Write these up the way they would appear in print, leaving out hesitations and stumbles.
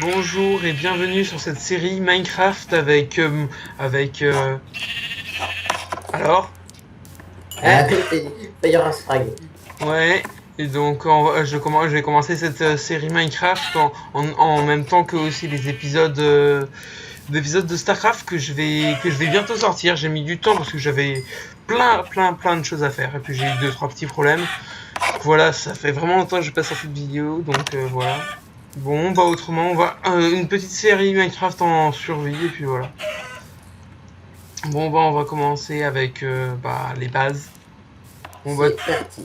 Bonjour et bienvenue sur cette série Minecraft alors. Ah, Fire Frag. Ouais. Et donc je vais commencer cette série Minecraft en même temps que aussi les épisodes de Starcraft que je vais bientôt sortir. J'ai mis du temps parce que j'avais plein de choses à faire et puis j'ai eu deux trois petits problèmes. Voilà, ça fait vraiment longtemps que j'ai pas sorti de vidéo, donc voilà. Bon, bah autrement, on va une petite série Minecraft en survie et puis voilà. Bon, bah on va commencer avec les bases. On va C'est parti.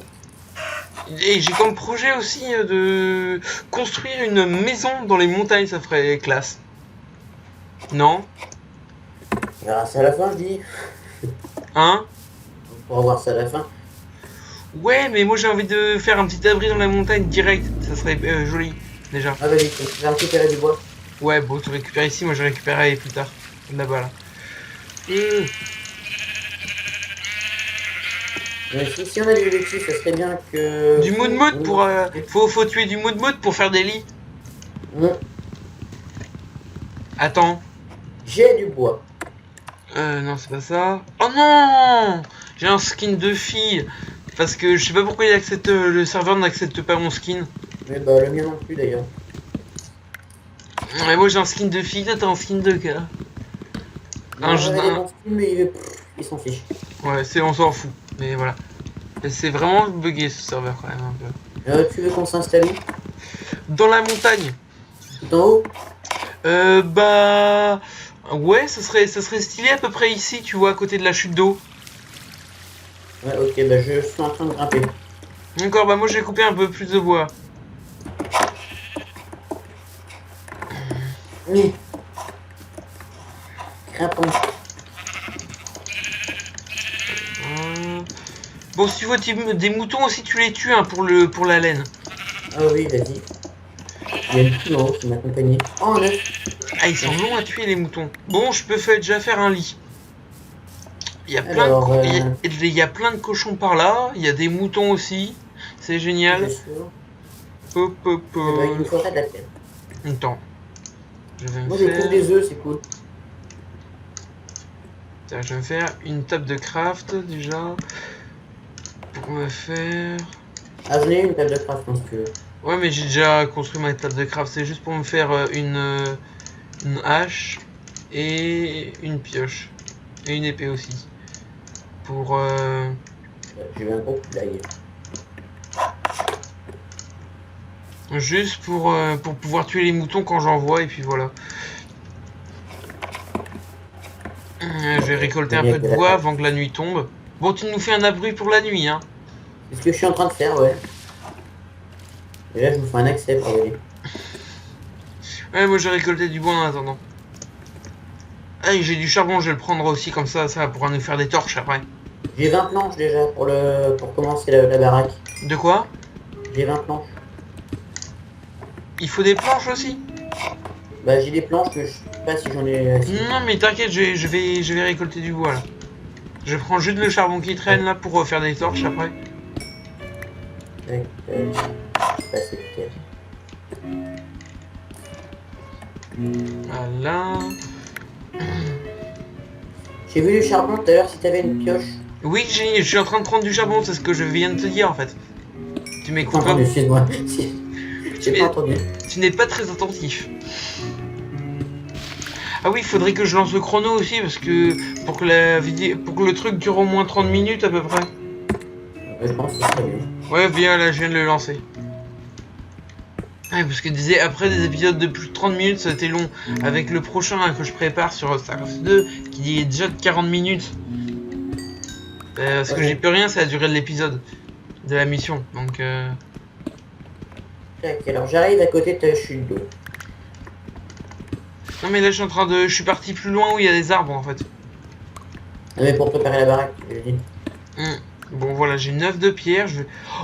et j'ai comme projet aussi de construire une maison dans les montagnes, ça ferait classe. Non? On verra ça à la fin, je dis. Hein? On pourra voir ça à la fin. Ouais, mais moi j'ai envie de faire un petit abri dans la montagne direct, ça serait joli déjà. Ah, vas-y, tu vas récupérer du bois. Ouais, bon, tu récupères ici, moi je récupérerai plus tard. Là-bas là. Mais si on a du objectif, ça serait bien que. Du mood pour Oui. faut tuer du mood pour faire des lits. Attends. J'ai du bois. Non, c'est pas ça. Oh non! J'ai un skin de fille. Parce que je sais pas pourquoi le serveur n'accepte pas mon skin. Mais bah, le mien non plus d'ailleurs. Ouais, moi j'ai un skin de fille, toi t'as un skin de gars. Non, j'avais des bons skins, mais il s'en fiche. Ouais, on s'en fout. Mais voilà. Et c'est vraiment bugué ce serveur quand même un peu. Tu veux qu'on s'installe où? Dans la montagne. Tout en haut? Bah. Ouais, ça serait stylé à peu près ici, tu vois, à côté de la chute d'eau. Ouais, ok, bah je suis en train de grimper. D'accord, bah moi j'ai coupé un peu plus de bois. Oui. Grimpons. Bon, si tu vois des moutons aussi, tu les tues hein, pour la laine. Ah oui, vas-y. Il y a une fille en haut qui m'accompagnait. Oh, en neuf. Ah, ils sont longs à tuer les moutons. Bon, je peux déjà faire un lit. Il y a plein de, Alors, il y a plein de cochons par là. Il y a des moutons aussi. C'est génial. je suis sûr. Hop, hop, Eh ben, il me faudrait de la terre. Attends. Je vais me Moi, je trouve faire. des œufs, c'est cool. Tiens, je vais me faire une table de craft déjà. Pour me faire. Ah, j'en ai une table de craft, hein, si tu veux. Ouais, mais j'ai déjà construit ma table de craft. C'est juste pour me faire une hache et une pioche. Et une épée aussi. Pour. J'ai eu un gros poulailler. Juste pour pouvoir tuer les moutons quand j'en vois, et puis voilà. Je vais récolter un peu de bois avant que la nuit tombe. Bon, tu nous fais un abri pour la nuit, hein. C'est ce que je suis en train de faire, ouais. Et là, je vous fais un accès pour y aller. Ouais, moi j'ai récolté du bois en attendant. Ah, et j'ai du charbon, je vais le prendre aussi, comme ça pourra nous faire des torches après. J'ai 20 planches déjà pour commencer la baraque. De quoi? J'ai 20 planches. Il faut des planches aussi? Bah, j'ai des planches, mais je sais pas si j'en ai assez. Non, mais t'inquiète, je vais récolter du bois là. Je prends juste le charbon qui traîne là pour faire des torches après. Tac, tac. Je sais pas, c'est peut-être. Voilà. J'ai vu du charbon tout à l'heure, si t'avais une pioche. Oui, je suis en train de prendre du charbon, c'est ce que je viens de te dire en fait. Tu J'ai pas m'écoutes pas? entendu, excuse-moi. J'ai pas entendu. Tu n'es pas très attentif. Ah oui, il faudrait que je lance le chrono aussi parce que pour que le truc dure au moins 30 minutes à peu près. Je pense que c'est mieux. Ouais, bien là, je viens de le lancer. Ouais, parce que après des épisodes de plus de 30 minutes, ça a été long. Avec le prochain là, que je prépare sur StarCraft 2, qui est déjà de 40 minutes. Parce que j'y peux rien, c'est la durée de l'épisode, de la mission. Donc, Tac, alors j'arrive à côté de ta chute d'eau. non mais là, je suis parti plus loin où il y a des arbres en fait. Ah, mais pour préparer la baraque, je dis. Bon voilà, j'ai 9 de pierre.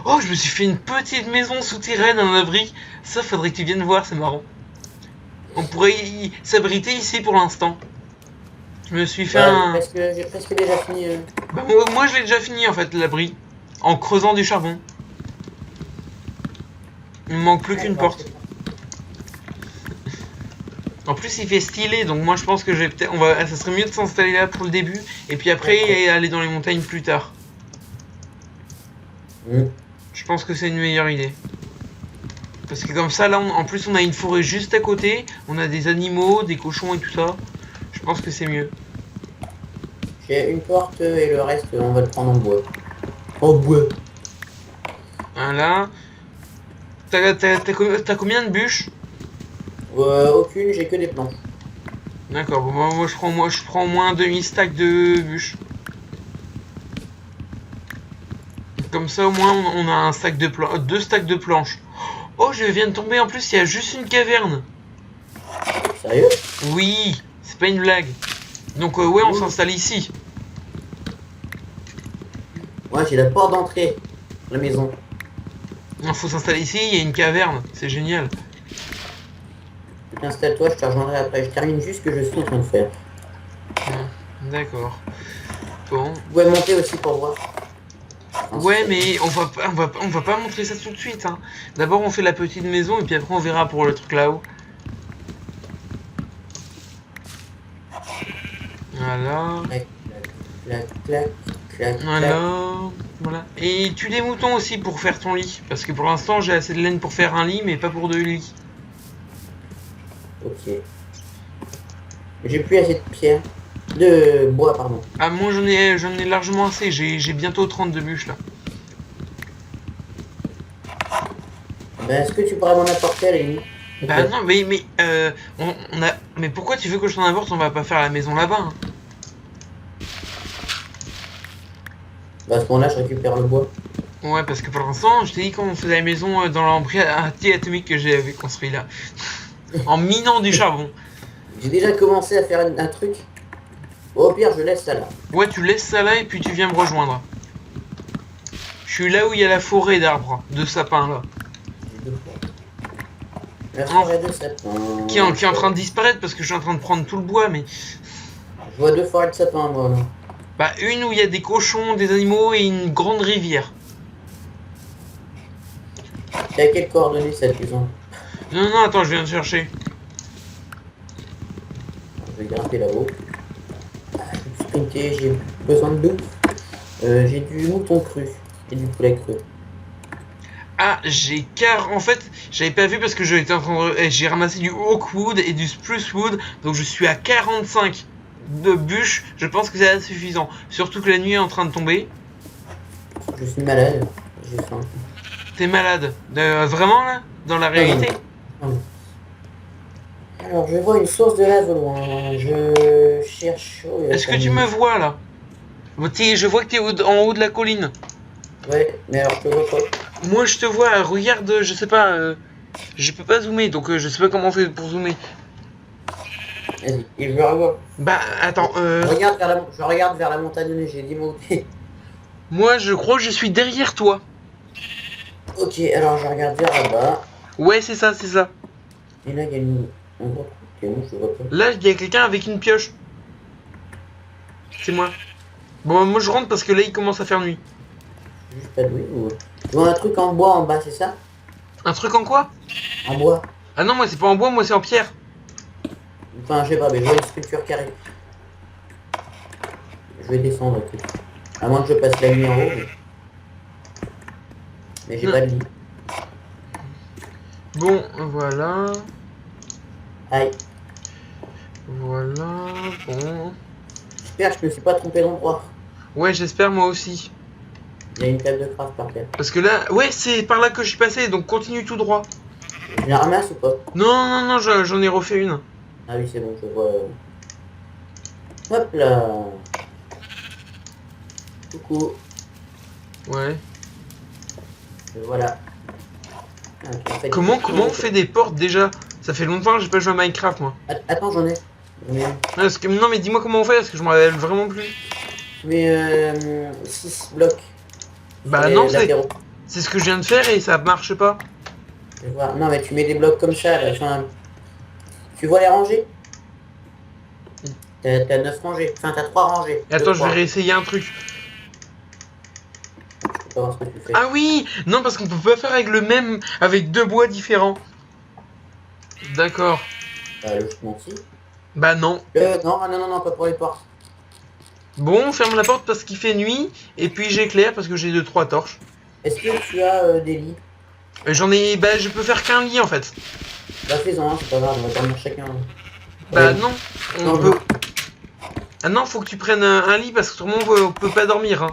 Oh, je me suis fait une petite maison souterraine, un abri. Ça, faudrait que tu viennes voir, c'est marrant. On pourrait s'abriter ici pour l'instant. Je me suis fait un... J'ai presque déjà fini. Bah, moi, je l'ai déjà fini en fait, l'abri. En creusant du charbon. Il me manque plus qu'une porte. En plus, il fait stylé, donc moi je pense que je vais peut-être, ça serait mieux de s'installer là pour le début, et puis après aller dans les montagnes plus tard. Je pense que c'est une meilleure idée. Parce que comme ça, là, en plus, on a une forêt juste à côté, on a des animaux, des cochons et tout ça. Je pense que c'est mieux. J'ai une porte et le reste, on va le prendre en bois. En bois. Voilà. T'as combien de bûches? Aucune, j'ai que des planches. D'accord, bon, moi je prends au moins un demi-stack de bûches. Comme ça, au moins, on a un stack de deux stacks de planches. Oh, je viens de tomber, en plus, il y a juste une caverne. Sérieux? Oui, c'est pas une blague. Donc, ouais, on s'installe ici. Ouais, j'ai la porte d'entrée de la maison. Il faut s'installer ici, il y a une caverne, c'est génial. Installe-toi, je te rejoindrai après. Je termine juste ce que je suis en train de faire. D'accord. Bon. Vous pouvez monter aussi pour voir. Ouais, mais on va pas montrer ça tout de suite. Hein. D'abord, on fait la petite maison et puis après, on verra pour le truc là-haut. Voilà. Clac, clac, clac, clac, Voilà. Et tue des moutons aussi pour faire ton lit. Parce que pour l'instant, j'ai assez de laine pour faire un lit, mais pas pour deux lits. Ok. J'ai plus assez de pierre. De bois, pardon. Ah, moi j'en ai largement assez. J'ai bientôt 32 bûches là. Ben, est-ce que tu pourrais m'en apporter à la limite? Bah non, mais pourquoi tu veux que je t'en apporte? On va pas faire la maison là-bas. Hein. Bah, à ce moment-là, je récupère le bois. Ouais, parce que pour l'instant, je t'ai dit qu'on faisait la maison dans l'embris anti-atomique que j'avais construit là. En minant du charbon. J'ai déjà commencé à faire un truc. Au pire, je laisse ça là. Ouais, tu laisses ça là et puis tu viens me rejoindre. Je suis là où il y a la forêt d'arbres, de sapins là. J'ai deux fois. La forêt de sapin. Qui est en train de disparaître parce que je suis en train de prendre tout le bois, mais. Je vois deux forêts de sapin, moi. Là. Bah, une où il y a des cochons, des animaux et une grande rivière. T'as à quelles coordonnées cette maison? Non, non, attends, je viens de chercher. Je vais grimper là-haut. Je vais sprinter, j'ai besoin de bouffe. J'ai du mouton cru et du poulet cru. Ah, en fait, j'avais pas vu parce que j'ai ramassé du oakwood et du sprucewood, donc je suis à 45 de bûches. Je pense que c'est suffisant. Surtout que la nuit est en train de tomber. Je suis malade, j'ai faim. T'es malade. Vraiment là? Dans la réalité? Non. Alors, je vois une source de lave au loin. Je cherche. Est-ce que tu me vois là? Je vois que t'es en haut de la colline. Ouais, mais alors je te vois pas. Moi je te vois, regarde, je sais pas, je peux pas zoomer, donc je sais pas comment on fait pour zoomer. Vas-y, et je vais revoir. Bah attends, Je regarde vers la montagne, j'ai dit monter. moi je crois que je suis derrière toi. Ok, alors je regarde vers là-bas. Ouais, c'est ça, c'est ça. Et là, il y a un gros truc qui est où, je vois pas. Là, il y a quelqu'un avec une pioche. C'est moi. Bon, moi je rentre parce que là il commence à faire nuit. Juste pas doué ou. Je vois un truc en bois en bas, c'est ça? Un truc en quoi? En bois. Ah non, moi c'est pas en bois, moi c'est en pierre. Enfin, je sais pas, mais je vois une sculpture carrée. Je vais descendre, écoute. À moins que je passe la nuit en haut, mais j'ai pas de lit. Bon, voilà. Aïe. Voilà, bon. J'espère que je me suis pas trompé d'endroit. Ouais, j'espère moi aussi. Il y a une table de craft par terre. Parce que là, ouais, c'est par là que je suis passé, donc continue tout droit. Je la ramasse ou pas? Non, non, non, j'en ai refait une. Ah oui, c'est bon, je vois. Hop là. Coucou. Ouais. Voilà. Ok, en fait, Comment on fait des portes déjà? Ça fait longtemps que j'ai pas joué à Minecraft moi. Attends, j'en ai. Non mais dis-moi comment on fait parce que je m'en rappelle vraiment plus. Mais 6 blocs. Bah non, c'est ce que je viens de faire et ça marche pas. Je vois. Non, mais tu mets des blocs comme ça. Là. Enfin, tu vois les rangées? T'as 9 rangées. Enfin, t'as 3 rangées. Attends, je vais réessayer un truc. Je peux pas voir ce que tu fais. Ah oui! Non, parce qu'on peut pas faire avec le même, avec deux bois différents. D'accord. Logiquement si. Bah non. Non, ah, non, non, non, pas pour les portes. Bon, on ferme la porte parce qu'il fait nuit, et puis j'éclaire parce que j'ai 2-3 torches. Est-ce que tu as des lits? J'en ai... Bah je peux faire qu'un lit en fait. Bah fais-en, hein, c'est pas grave, on va dormir chacun. Bah Ouais. non, on Non, peut... non. Ah non, faut que tu prennes un lit parce que autrement on peut pas dormir. Hein.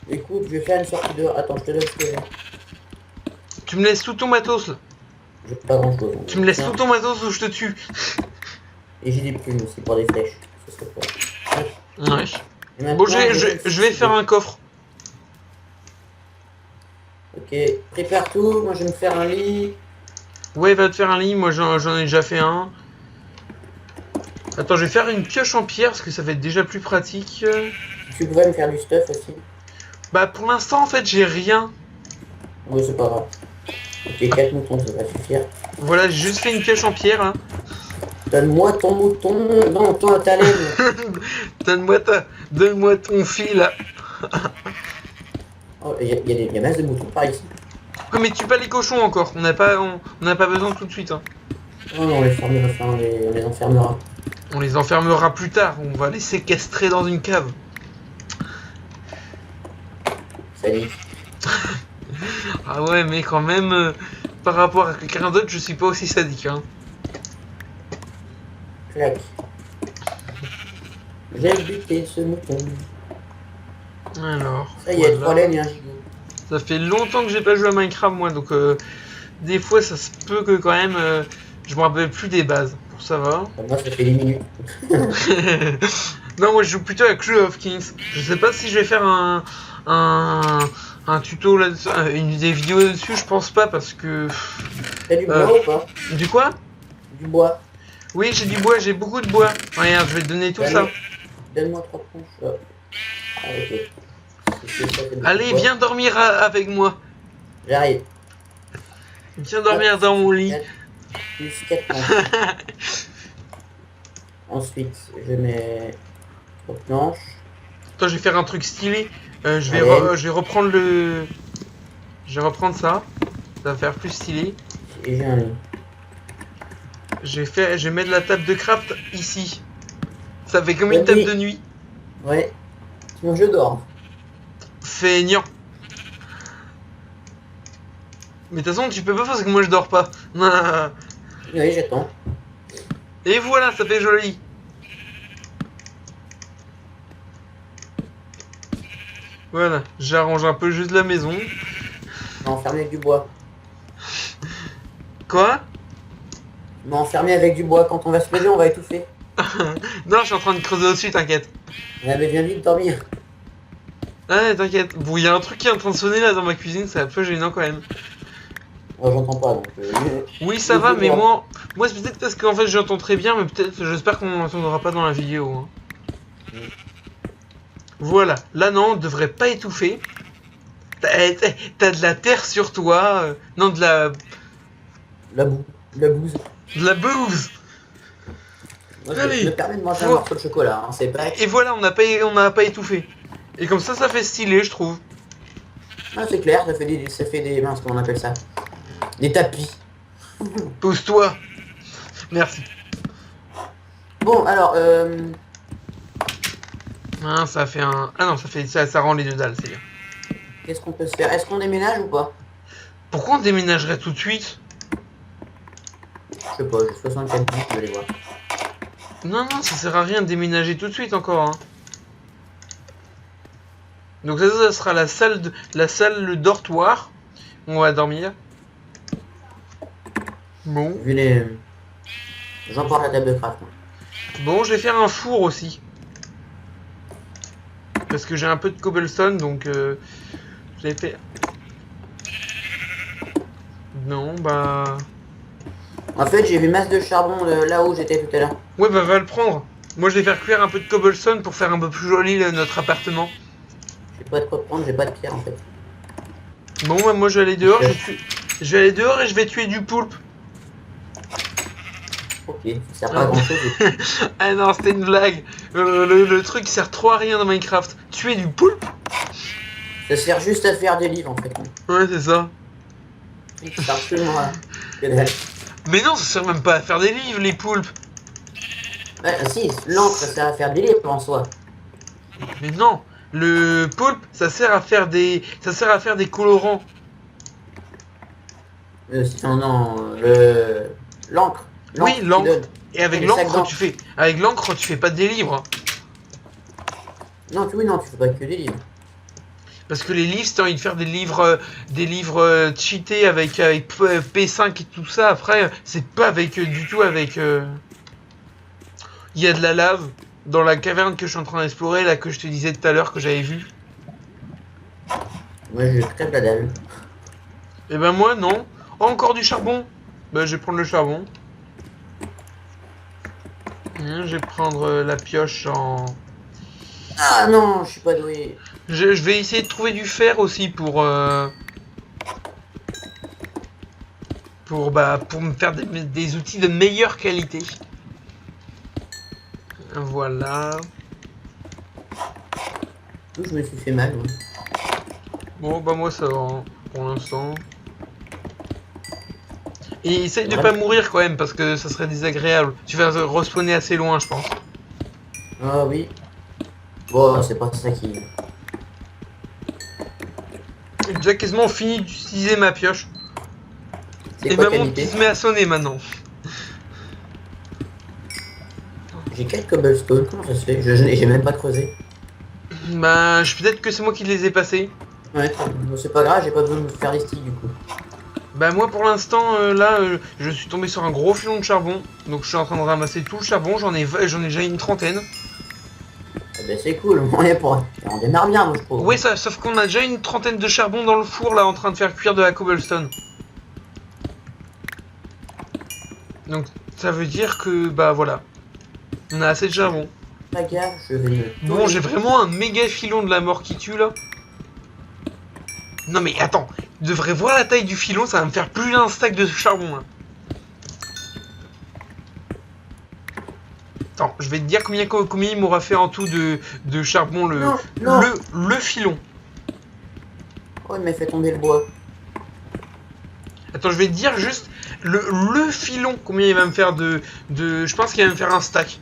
Écoute, je vais faire une sortie dehors. Attends, je te donne ce que j'ai. Tu me laisses tout ton matos là. J'ai pas grand chose. Tu me laisses tout ton matos ou je te tue. Et j'ai des plumes aussi pour des flèches. Ce serait pas. Ouais. Et maintenant, Bon, je vais faire un coffre. Ok, prépare tout. Moi, je vais me faire un lit. Ouais, va te faire un lit, moi j'en ai déjà fait un. Attends, je vais faire une pioche en pierre parce que ça va être déjà plus pratique. Tu pourrais me faire du stuff aussi. Bah pour l'instant en fait j'ai rien. Oui, c'est pas grave. Ok, 4 moutons, ça va suffire. Voilà, j'ai juste fait une pioche en pierre. Hein. Donne-moi ton mouton. Non, toi, ta laine. Donne-moi ton fil. Oh, il y a masse de moutons par ici. Ouais, mais tue pas les cochons encore. On n'a pas besoin tout de suite. Hein. Oh non, on les fermera, enfin, on les enfermera. On les enfermera plus tard. On va les séquestrer dans une cave. Salut. Ah ouais, mais quand même, par rapport à quelqu'un d'autre, je suis pas aussi sadique. Hein. Clac. J'ai buté ce mouton. Alors. Ça y est, voilà. 3 laines et un gigot. Ça fait longtemps que j'ai pas joué à Minecraft moi, donc des fois ça se peut que quand même je me rappelle plus des bases. Pour ça va. Moi, ça fait 10 minutes. Non, moi je joue plutôt à Clash of Kings. Je sais pas si je vais faire un tuto là-dessus, des vidéos là-dessus, je pense pas parce que. T'as du bois ou pas? Du quoi? Du bois. Oui, j'ai du bois, j'ai beaucoup de bois. Regarde, je vais te donner tout ça. Donne-moi 3 planches. Ah, ok. Allez, viens dormir avec moi. J'arrive. Viens dormir dans mon lit. Plus 4 planches. Ensuite, je mets 3 planches. Attends, je vais faire un truc stylé. Je vais reprendre le. Je vais reprendre ça. Ça va faire plus stylé. Et j'ai un lit. Je vais mettre la table de craft ici. Ça fait comme une table de nuit. Ouais. Sinon je dors. Feignant. Mais de toute façon, tu peux pas parce que moi je dors pas. Oui, j'attends. Et voilà, ça fait joli. Voilà, j'arrange un peu juste la maison. On m'a enfermé avec du bois. Quoi? On m'a enfermé avec du bois. Quand on va se lever, on va étouffer. Non, je suis en train de creuser au-dessus, t'inquiète. Mais viens vite dormir. Ouais, t'inquiète. Bon, il y a un truc qui est en train de sonner là dans ma cuisine, c'est un peu gênant quand même. Moi, j'entends pas donc. Oui, ça va, mais moi c'est peut-être parce qu'en fait j'entends très bien, mais peut-être, j'espère qu'on n'entendra pas dans la vidéo. Hein. Voilà, là non, on devrait pas étouffer. T'as de la terre sur toi, non de la La bouse. de la bouse. Moi, Allez, je me permets de manger un morceau de chocolat, hein, c'est pas. Et voilà, on n'a pas étouffé. Et comme ça fait stylé, je trouve. Ah, c'est clair, ça fait des minces, comment on appelle ça? Des tapis. Pose-toi. Merci. Bon, alors, Ah, ça fait un. Ah non, ça rend les deux dalles, c'est bien. qu'est-ce qu'on peut se faire? Est-ce qu'on déménage ou pas? Pourquoi on déménagerait tout de suite? Je sais pas, j'ai 64 bits, je vais aller voir. Non, non, ça sert à rien de déménager tout de suite encore. Hein. Donc ça sera la salle, le dortoir. Où on va dormir. Bon. Vu les. J'emporte la table de craft. Moi. Bon, je vais faire un four aussi. Parce que j'ai un peu de cobblestone, donc je vais faire. Non, bah. En fait, j'ai vu masse de charbon là où j'étais tout à l'heure. Ouais, bah va le prendre. Moi, je vais faire cuire un peu de cobblestone pour faire un peu plus joli notre appartement. J'ai pas de quoi prendre, j'ai pas de pierre en fait. Bon, bah, moi, je vais aller dehors. Je vais aller dehors et je vais tuer du poulpe. Ok, ça sert pas à grand chose. Ah non, c'était une blague. Le truc sert trop à rien dans Minecraft. Tuer du poulpe? Ça sert juste à faire des livres en fait. Ouais, c'est ça. Ça sert absolument à que dalle. Mais non, ça sert même pas à faire des livres, les poulpes. Bah si, l'encre ça sert à faire des livres en soi. Mais non, le poulpe, ça sert à faire des colorants. Non, non, l'encre. Oui, L'encre qui l'encre. donne. Et avec Les sacs l'encre, d'encre. tu fais pas des livres. Non, oui, non, tu fais pas que des livres. Parce que les livres, si t'as envie de faire des livres cheatés avec P5 et tout ça, après, c'est pas avec du tout avec. Il y a de la lave dans la caverne que je suis en train d'explorer, là que je te disais tout à l'heure que j'avais vu. Moi, je crève la dalle. Et ben moi, non. Oh, encore du charbon. Ben, je vais prendre le charbon. Je vais prendre la pioche en. Ah non, je suis pas doué. Je vais essayer de trouver du fer aussi pour me faire des outils de meilleure qualité. Voilà. Je me suis fait mal. Ouais. Bon, bah moi ça va hein, pour l'instant. Et essaye de Ouais. pas mourir quand même parce que ça serait désagréable. Tu vas respawner assez loin, je pense. Ah oui. Bon, c'est pas ça qui. J'ai déjà quasiment fini d'utiliser ma pioche. C'est Et quoi ma montre qualité? qui se met à sonner maintenant. J'ai 4 cobblestone, comment ça se fait? J'ai même pas creusé. Bah, peut-être que c'est moi qui les ai passés. Ouais, c'est pas grave, j'ai pas besoin de me faire des sticks du coup. Bah moi pour l'instant je suis tombé sur un gros filon de charbon. Donc je suis en train de ramasser tout le charbon, j'en ai déjà une trentaine. Eh ben c'est cool, on démarre bien moi je trouve. Oui, sauf qu'on a déjà une trentaine de charbon dans le four là en train de faire cuire de la cobblestone. Donc ça veut dire que bah voilà. On a assez de charbon. Pas gaffe, je vais me. Bon, j'ai vraiment un méga filon de la mort qui tue là. Non mais attends, tu devrais voir la taille du filon, ça va me faire plus d'un stack de charbon là. Attends, je vais te dire combien il m'aura fait en tout de charbon Non, non. le filon. Oh il m'a fait tomber le bois. Attends, je vais te dire juste le filon, combien il va me faire je pense qu'il va me faire un stack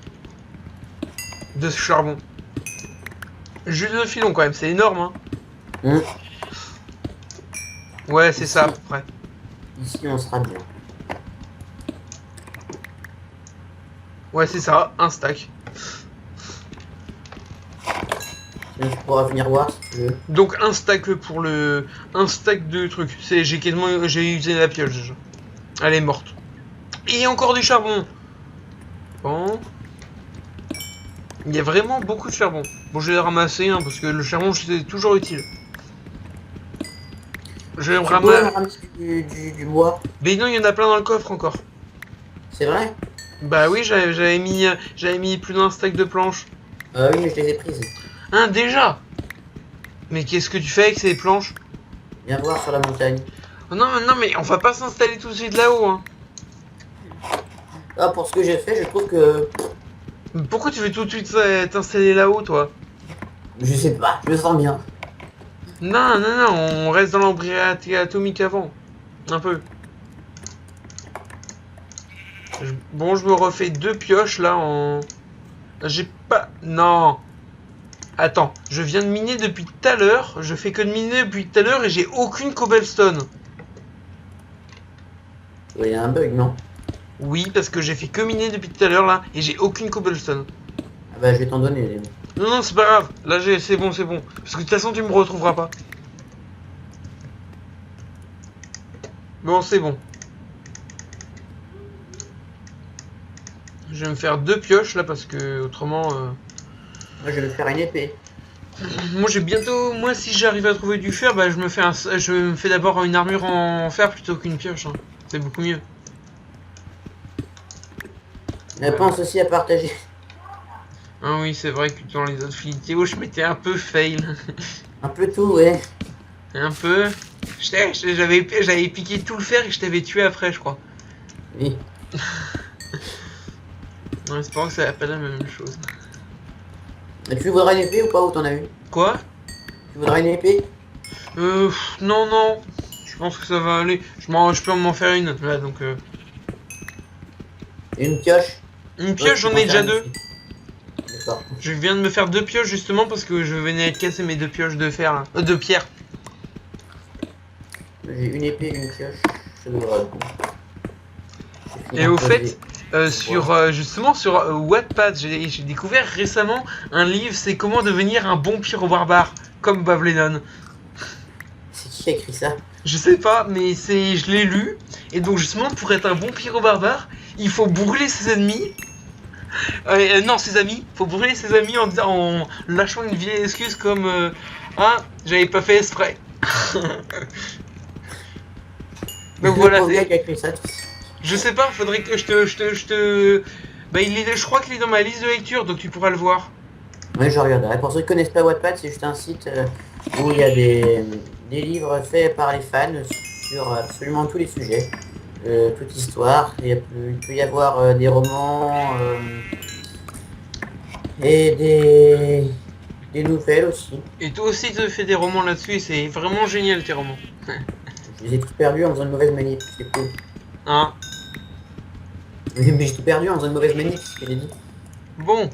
de charbon. Juste le filon quand même, c'est énorme hein. Ouais, c'est ça à peu près. Ici on sera bien. Ouais, c'est ça, un stack. Sinon tu pourras venir voir si tu veux. Donc un stack pour le... Un stack de trucs. J'ai usé la pioche déjà. Elle est morte. Et encore du charbon. Bon. Il y a vraiment beaucoup de charbon. Bon, je vais le ramasser hein, parce que le charbon c'est toujours utile. Je vais me Tu peux me ramasser. ramener du bois. Mais non, il y en a plein dans le coffre encore. C'est vrai? Bah oui, j'avais mis plus d'un stack de planches. Oui mais je les ai prises. Hein, déjà. Mais qu'est-ce que tu fais avec ces planches? Viens voir sur la montagne. Oh, non, non, mais on va pas s'installer tout de suite là-haut. Hein. Ah pour ce que j'ai fait, je trouve que. Pourquoi tu veux tout de suite t'installer là-haut, toi? Je sais pas, je me sens bien. Non, non, non, on reste dans l'embryon atomique avant. Un peu. Bon, je me refais 2 pioches là en... J'ai pas... Non. Attends, je viens de miner depuis tout à l'heure. Je fais que de miner depuis tout à l'heure et j'ai aucune cobblestone. Il y a un bug, non? Oui, parce que j'ai fait que miner depuis tout à l'heure là et j'ai aucune cobblestone. Ah bah je vais t'en donner. Non, non, c'est pas grave. Là, c'est bon, c'est bon. Parce que de toute façon, tu me retrouveras pas. Bon, c'est bon. Je vais me faire 2 pioches là parce que autrement... Moi je vais me faire une épée. Moi j'ai bientôt... Moi si j'arrive à trouver du fer, bah je me fais d'abord une armure en fer plutôt qu'une pioche. Hein. C'est beaucoup mieux. Mais pense aussi à partager. Ah oui, c'est vrai que dans les autres vidéos, je m'étais un peu fail. Un peu tout, ouais. Un peu. J'avais piqué tout le fer et je t'avais tué après, je crois. Oui. En espérant que ça va pas la même chose. Et tu voudras une épée ou pas, ou t'en as une? Quoi? Tu voudras une épée? Non, non. Je pense que ça va aller. Je peux m'en faire une, là, donc... Et une pioche. Une pioche, j'en ai déjà deux. D'accord. Je viens de me faire 2 pioches justement parce que je venais de casser mes 2 pioches de fer, là. De pierre. J'ai une épée et une pioche. Ça devrait être bon. Et au fait, justement sur Wattpad, j'ai découvert récemment un livre, c'est comment devenir un bon pyro-barbare, comme Bob Lennon. C'est qui a écrit ça? Je sais pas, mais je l'ai lu, et donc justement pour être un bon pyro-barbare, il faut brûler ses ennemis. Non, ses amis. Faut brûler ses amis en lâchant une vieille excuse comme ah, j'avais pas fait exprès. Donc voilà, Qui a écrit ça. je sais pas, faudrait que je te. Bah, je crois qu'il est dans ma liste de lecture, donc tu pourras le voir. Oui, je regarderai. Pour ceux qui connaissent pas Wattpad, c'est juste un site où il y a des livres faits par les fans sur absolument tous les sujets, toute histoire. Il peut y avoir des romans et des nouvelles aussi. Et toi aussi, tu fais des romans là-dessus, et c'est vraiment génial tes romans. Je les ai tous perdus en faisant une mauvaise manip, c'est cool. Hein? Mais j'ai tout perdu en faisant une mauvaise manip, c'est ce que j'ai dit. Bon,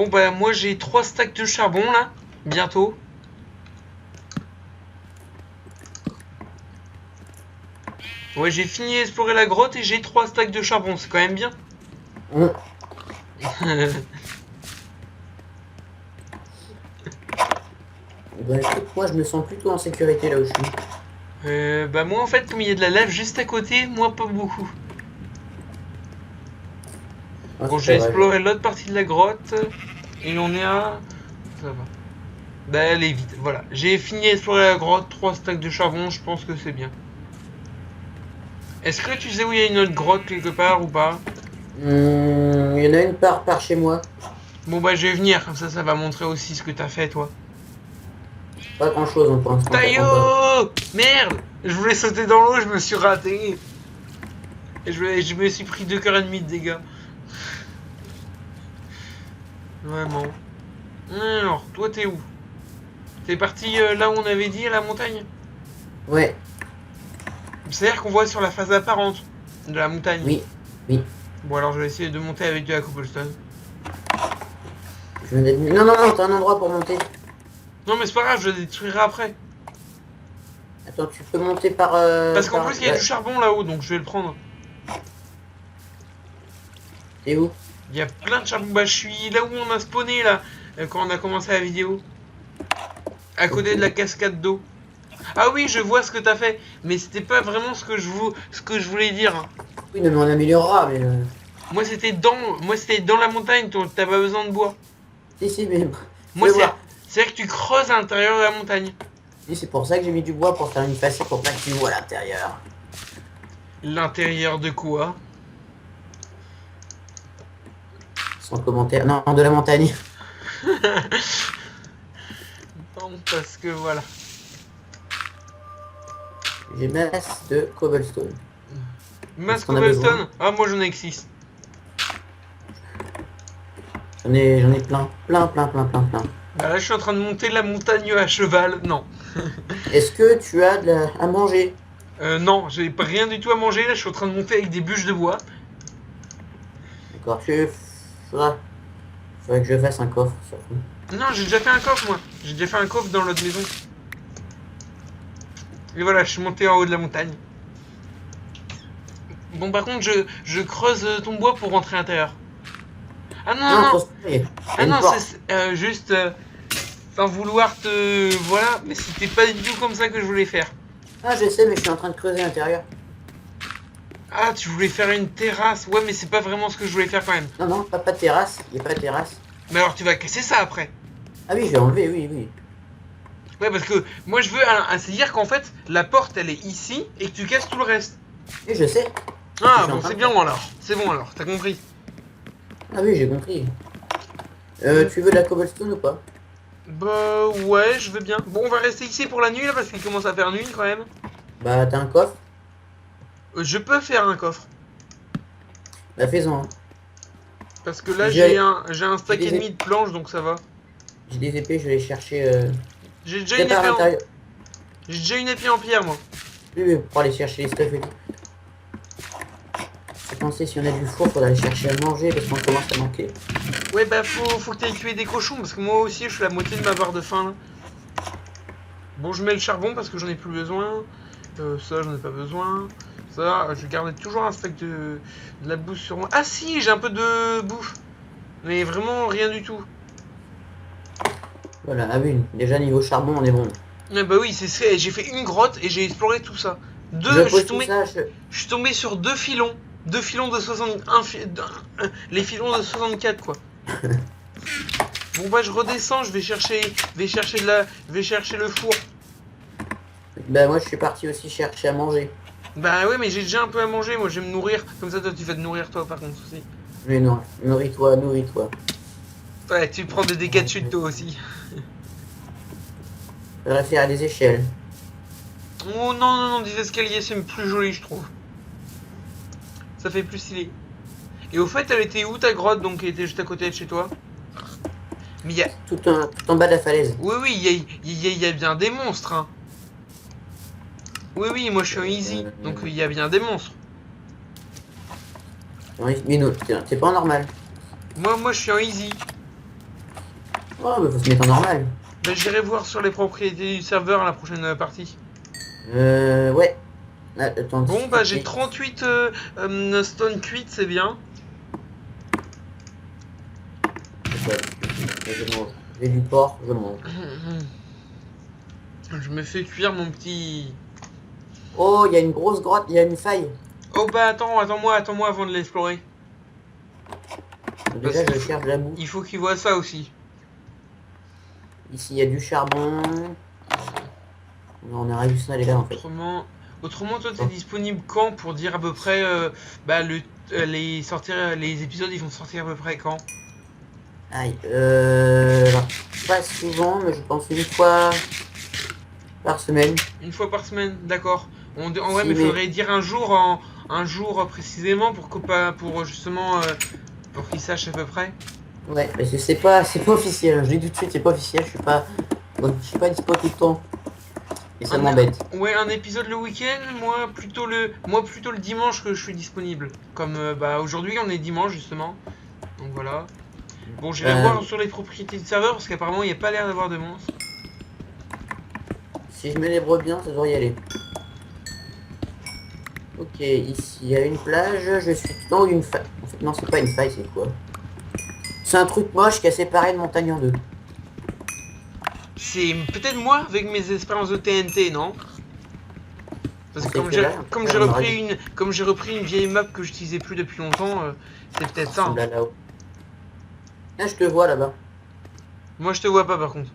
bah moi j'ai 3 stacks de charbon là, bientôt. Ouais, j'ai fini d'explorer la grotte et j'ai 3 stacks de charbon, c'est quand même bien. Ben, écoute, moi je me sens plutôt en sécurité là où je suis. Bah moi en fait, comme il y a de la lave juste à côté, moi pas beaucoup. Ah, Bon, c'est j'ai pas vrai. exploré l'autre partie de la grotte et on est à... Ça va. Bah elle est vite, voilà. J'ai fini d'explorer la grotte, 3 stacks de charbon, je pense que c'est bien. Est-ce que tu sais où il y a une autre grotte quelque part ou pas? Il y en a une par chez moi. Bon bah je vais venir, comme ça va montrer aussi ce que t'as fait toi. Pas grand chose pour l'instant. Taillot! Merde! Je voulais sauter dans l'eau, je me suis raté. Et je me suis pris 2 cœurs et demi de dégâts. Vraiment. Alors, toi t'es où? T'es parti là où on avait dit, à la montagne? Ouais, C'est-à-dire qu'on voit sur la face apparente de la montagne. oui, oui. Bon alors je vais essayer de monter avec de la cobblestone. Non, t'as un endroit pour monter. Non mais c'est pas grave, je le détruirai après. Attends, tu peux monter par... Parce qu'en par- plus il y a du charbon là-haut, donc je vais le prendre. T'es où? Il y a plein de charbon. Bah je suis là où on a spawné là, quand on a commencé la vidéo. À côté de la cascade d'eau. Ah oui, je vois ce que t'as fait, mais c'était pas vraiment ce que je voulais dire. Oui, non, mais on améliorera, mais... Moi c'était dans la montagne, t'as pas besoin de bois. Si, mais... Moi Je vais voir. c'est-à-dire que tu creuses à l'intérieur de la montagne. Oui, c'est pour ça que j'ai mis du bois, pour faire une facette, pour pas que tu vois l'intérieur. L'intérieur de quoi? Sans commentaire. Non, de la montagne. Non, parce que voilà. J'ai masse de cobblestone. Mass Est-ce qu'on a cobblestone? Ah moi j'en ai que 6. J'en ai plein. Bah là je suis en train de monter la montagne à cheval. Non. Est-ce que tu as à manger? Non, j'ai pas rien du tout à manger. Là je suis en train de monter avec des bûches de bois. D'accord, faudrait que je fasse un coffre, surtout. Non, j'ai déjà fait un coffre moi. J'ai déjà fait un coffre dans l'autre maison. Et voilà, je suis monté en haut de la montagne. Bon par contre je creuse ton bois pour rentrer à l'intérieur. Ah non. Faut se payer. Ah non, c'est juste sans vouloir te... Voilà, mais c'était pas du tout comme ça que je voulais faire. Ah, je sais, mais je suis en train de creuser à l'intérieur. Ah, tu voulais faire une terrasse. Ouais, mais c'est pas vraiment ce que je voulais faire quand même. Non, pas de terrasse. Il n'y a pas de terrasse. Mais alors tu vas casser ça après. Ah oui, je vais enlever, oui. Ouais, parce que moi je veux... C'est-à-dire qu'en fait, la porte elle est ici et que tu casses tout le reste. Et je sais. Ah, bon, c'est bien alors. C'est bon alors, t'as compris. Ah oui, j'ai compris. Tu veux de la cobblestone ou pas? Bah ouais, je veux bien. Bon, on va rester ici pour la nuit là parce qu'il commence à faire nuit quand même. Bah, t'as un coffre? Je peux faire un coffre. Bah, fais-en. Hein. Parce que là J'ai j'ai un stack et demi de planches donc ça va. J'ai des épées, je vais les chercher. J'ai déjà une épée en... J'ai déjà une épée en pierre moi. Oui, pour aller chercher les stuff et tout. penser si on a du four, faudra aller chercher à manger parce qu'on commence à manquer. Ouais, bah faut que t'ailles tuer des cochons parce que moi aussi je suis la moitié de ma barre de faim là. Bon, je mets le charbon parce que j'en ai plus besoin. Ça, j'en ai pas besoin. Ça, je garde toujours un steak de la bouffe sur moi. Ah si, j'ai un peu de bouffe. Mais vraiment rien du tout. Voilà, ah oui, déjà niveau charbon, on est bon. Ah bah oui, j'ai fait une grotte et j'ai exploré tout ça. Je pose tout ça, Je suis tombé sur deux filons. Deux filons de 61... les filons de 64 quoi. Bon bah je redescends, je vais chercher le four. Bah moi je suis parti aussi chercher à manger. Bah ouais mais j'ai déjà un peu à manger, moi je vais me nourrir. Comme ça toi tu vas te nourrir toi par contre aussi. Mais non, nourris-toi, nourris-toi. Ouais, tu prends des dégâts de chute toi aussi. Faudrait faire des échelles. Oh non non non, des escaliers c'est plus joli je trouve. Ça fait plus stylé. Et au fait elle était où ta grotte donc elle était juste à côté de chez toi? Mais il y a... Tout en bas de la falaise. Oui oui, il y a bien des monstres hein. Oui oui, moi je suis en easy, donc il y a bien des monstres. Mais non, c'est pas en normal. Moi je suis en easy. Oh mais faut se mettre en normal. Bah, j'irai voir sur les propriétés du serveur à la prochaine partie. Ouais. Ah, attends, Bon bah j'ai 38 stone cuites, c'est bien. Je mange. J'ai du porc, je mange. Je me fais cuire mon petit... Oh, il y a une grosse grotte, il y a une faille. Oh bah attends-moi avant de l'explorer. Déjà, je cherche de la boue. Il faut qu'il voit ça aussi. Ici, il y a du charbon. On a réussi à aller là en fait. Autrement toi t'es disponible quand pour dire à peu près bah les épisodes ils vont sortir à peu près quand? Aïe, alors, pas souvent, mais je pense une fois par semaine. Une fois par semaine, d'accord. Ouais, Si, mais faudrait dire un jour précisément pour justement pour qu'ils sachent à peu près. Ouais, parce que c'est pas officiel. Je dis tout de suite, c'est pas officiel. Je suis pas dispo tout le temps. Et ça m'embête. Ouais, un épisode le week-end, moi plutôt le dimanche que je suis disponible. Comme bah aujourd'hui on est dimanche justement. Donc voilà. Bon, je vais voir sur les propriétés du serveur parce qu'apparemment il n'y a pas l'air d'avoir de monstres. Si je me débrouille bien, ça devrait y aller. Ok, ici il y a une plage. Je suis dans une faille. En fait, non, c'est pas une faille, c'est quoi? C'est un truc moche qui a séparé une montagne en deux. C'est peut-être moi avec mes expériences de TNT, non? Parce que comme j'ai repris une vieille map que j'utilisais plus depuis longtemps, c'est peut-être ça. Hein. Là-haut. Là, je te vois là-bas. Moi, je te vois pas par contre.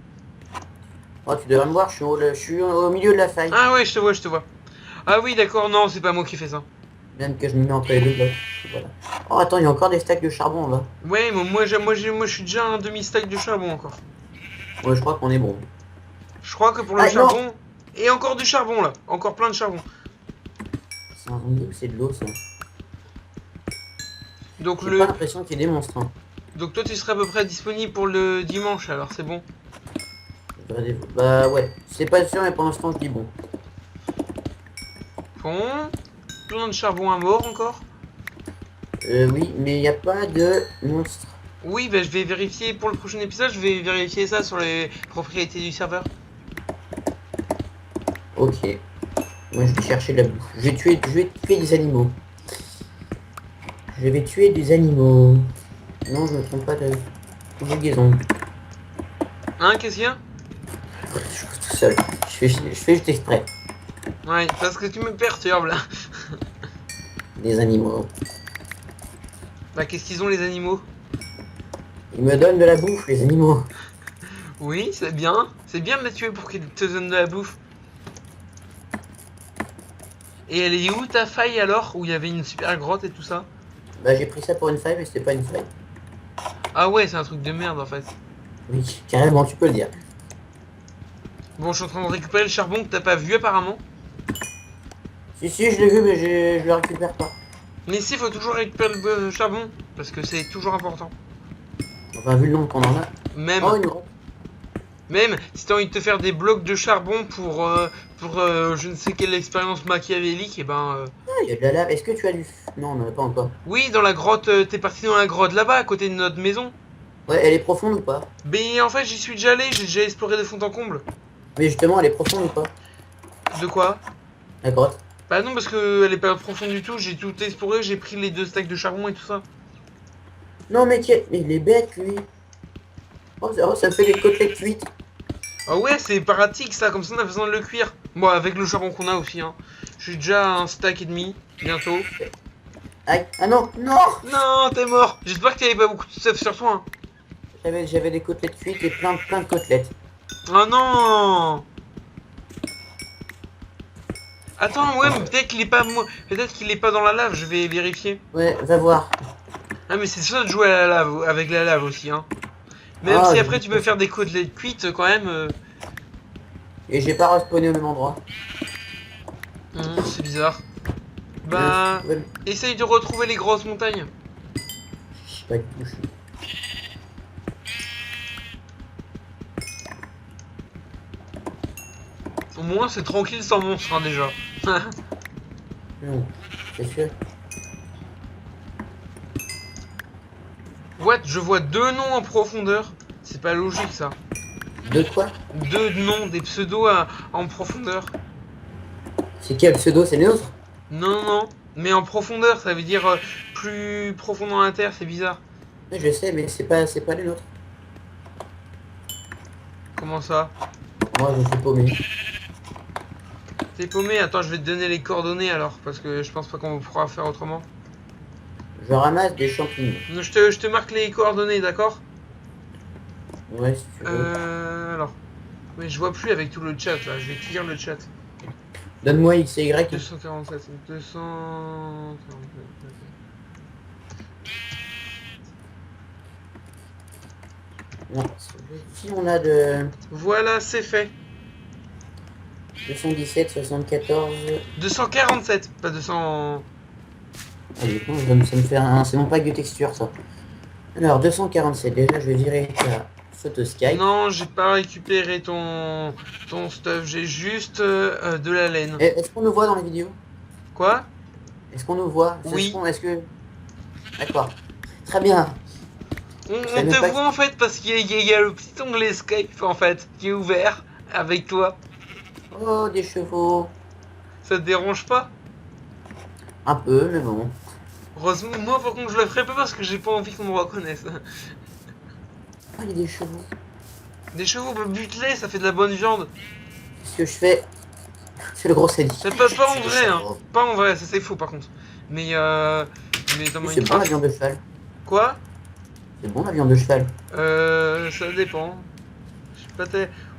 Oh, tu devrais me voir, je suis au milieu de la faille. Ah ouais, je te vois. Ah oui, d'accord, non, c'est pas moi qui fais ça. Même que je me mets entre les deux blocs. Voilà. Oh, attends, il y a encore des stacks de charbon là. Ouais, mais moi, je suis déjà un demi-stack de charbon encore. Ouais, je crois qu'on est bon. Je crois que pour le charbon... Non. Et encore du charbon là, encore plein de charbon. C'est un zombie ou c'est de l'eau ça? Donc j'ai pas l'impression qu'il y ait des monstres. Hein. Donc toi tu serais à peu près disponible pour le dimanche alors c'est bon. Bah ouais, c'est pas sûr mais pour l'instant je dis bon. Bon, plein de charbon à mort encore. Oui, mais il n'y a pas de monstres. Oui, bah je vais vérifier pour le prochain épisode, je vais vérifier ça sur les propriétés du serveur. Ok. Moi je vais chercher de la bouffe. Je vais tuer des animaux. Je vais tuer des animaux. Non, je me trompe pas de conjugaison. Hein, qu'est-ce qu'il y a? Je suis tout seul. Je fais juste exprès. Ouais, parce que tu me perturbes là. Des animaux. Bah qu'est-ce qu'ils ont les animaux? Ils me donnent de la bouffe, les animaux. Oui, c'est bien. C'est bien de les tuer pour qu'ils te donnent de la bouffe. Et elle est où ta faille alors? Où il y avait une super grotte et tout ça? Bah j'ai pris ça pour une faille mais c'était pas une faille. Ah ouais, c'est un truc de merde en fait. Oui, carrément, tu peux le dire. Bon, je suis en train de récupérer le charbon que t'as pas vu apparemment. Si, je l'ai vu mais je le récupère pas. Mais si, faut toujours récupérer le charbon. Parce que c'est toujours important. Enfin, vu le nombre qu'on en a. Même. Oh, une grotte. Même si t'as envie de te faire des blocs de charbon pour je ne sais quelle expérience machiavélique, et ben Ah, il y a de la lave. Est-ce que tu as du... Non, on n'en a pas encore. oui, dans la grotte, t'es parti dans la grotte là-bas, à côté de notre maison. Ouais, elle est profonde ou pas? Mais en fait, j'y suis déjà allé, j'ai déjà exploré de fond en comble. Mais justement, elle est profonde ou pas? De quoi? La grotte. Bah non, parce que elle est pas profonde du tout, j'ai tout exploré, j'ai pris les 2 stacks de charbon et tout ça. Non, mais mais il est bête, lui. Oh, ça fait des côtelettes cuites. Ah ouais, c'est pratique ça, comme ça on a besoin de le cuire. Bon, avec le charbon qu'on a aussi, hein. J'ai déjà un stack et demi, bientôt. Aïe. Ah non, non. Non, t'es mort. J'espère que t'avais pas beaucoup de stuff sur toi. Hein. J'avais des côtelettes cuites et plein de côtelettes. Oh non. Attends, ouais, mais peut-être qu'il est pas peut-être qu'il est pas dans la lave, je vais vérifier. Ouais, va voir. Ah mais c'est ça de jouer à la lave, avec la lave aussi, hein. Même Ah, si après tu peux faire des côtelettes cuites quand même. Et j'ai pas respawné au même endroit. C'est bizarre. Bah, essaye de retrouver les grosses montagnes. Je sais pas où je suis. Au moins c'est tranquille sans monstre hein, déjà. Non, c'est sûr. What? Je vois 2 noms en profondeur. C'est pas logique ça. De quoi? 2 noms, des pseudos en profondeur. C'est quel pseudo? C'est le nôtre? Non, non, mais en profondeur, ça veut dire plus profond dans la terre, c'est bizarre. Oui, je sais, mais c'est pas les nôtres. Comment ça? Moi, je suis paumé. T'es paumé? Attends, je vais te donner les coordonnées alors, parce que je pense pas qu'on pourra faire autrement. Je ramasse des champignons. Je te marque les coordonnées, d'accord? Ouais, si tu veux. Alors. Mais je vois plus avec tout le chat là, je vais clear le chat. Donne-moi X et Y. 247, 247. Non, si on a de Voilà, c'est fait. 217, 74. 247, pas 200. Allez, ça me fait un. C'est mon pack de texture ça. Alors, 247, déjà je vais virer ta photo Skype. Non, j'ai pas récupéré ton stuff, j'ai juste de la laine. Est-ce qu'on nous voit dans les vidéos? Quoi? Est-ce qu'on nous voit? Oui. Est-ce que. D'accord. Très bien. On te voit en fait parce qu'il y a le petit onglet Skype en fait qui est ouvert avec toi. Oh, des chevaux. Ça te dérange pas? Un peu, mais bon. Heureusement, moi par contre je le ferai pas parce que j'ai pas envie qu'on me reconnaisse. Oh, il y a des chevaux. Des chevaux, bah bute-les, ça fait de la bonne viande. Ce que je fais. C'est le gros Cédric. C'est pas en vrai, hein. Pas en vrai, ça c'est faux par contre. Mais dans C'est bon la Minecraft. viande de cheval. Quoi? C'est bon la viande de cheval. Ça dépend. Je sais pas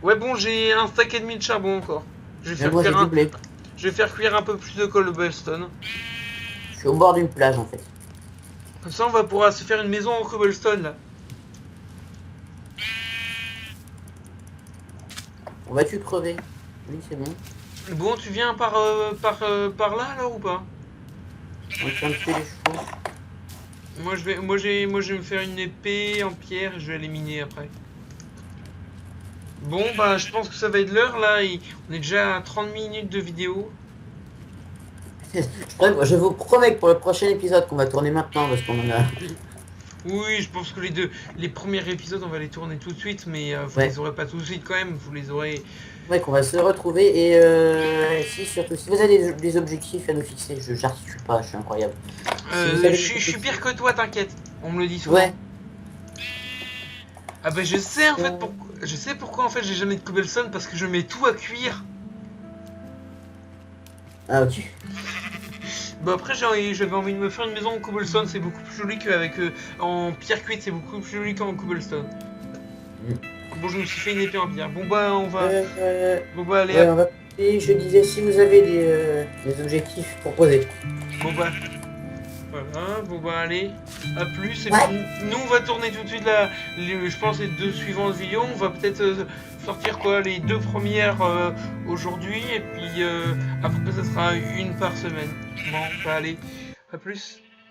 ouais bon, j'ai un stack et demi de charbon encore. Je vais Moi j'ai doublé. Je vais faire cuire un peu plus de cobblestone. Je suis au bord d'une plage en fait. Comme ça on va pouvoir se faire une maison en cobblestone là. On va-tu crever? Oui, c'est bon. Bon, tu viens par là alors ou pas? On tient de tuer les chevaux. Moi je vais me faire une épée en pierre et je vais les miner après. Bon bah je pense que ça va être l'heure là, on est déjà à 30 minutes de vidéo. Je vous promets que pour le prochain épisode qu'on va tourner maintenant parce qu'on en a. Oui, je pense que les premiers épisodes on va les tourner tout de suite, mais vous Ouais. les aurez pas tout de suite quand même, vous les aurez. Ouais, qu'on va se retrouver et surtout si vous avez des objectifs à nous fixer, j'articule pas, je suis incroyable. Je suis pire que toi, t'inquiète, on me le dit souvent. Ouais. Ah bah je sais en fait pourquoi en fait j'ai jamais de cobblestone parce que je mets tout à cuire. Ah ok. Bah après j'avais envie de me faire une maison en cobblestone, c'est beaucoup plus joli qu'avec en pierre cuite, c'est beaucoup plus joli qu'en cobblestone. Bon je me suis fait une épée en pierre. Bon bah on va. Bon bah allez. Ouais, on va... Et je disais si vous avez des objectifs proposés. Bon bah. Voilà, bon bah allez, à plus. Et Ouais. puis, nous on va tourner tout de suite là, je pense les 2 suivantes vidéos. On va peut-être sortir quoi, les 2 premières aujourd'hui et puis après ça sera une par semaine. Bon bah allez, à plus.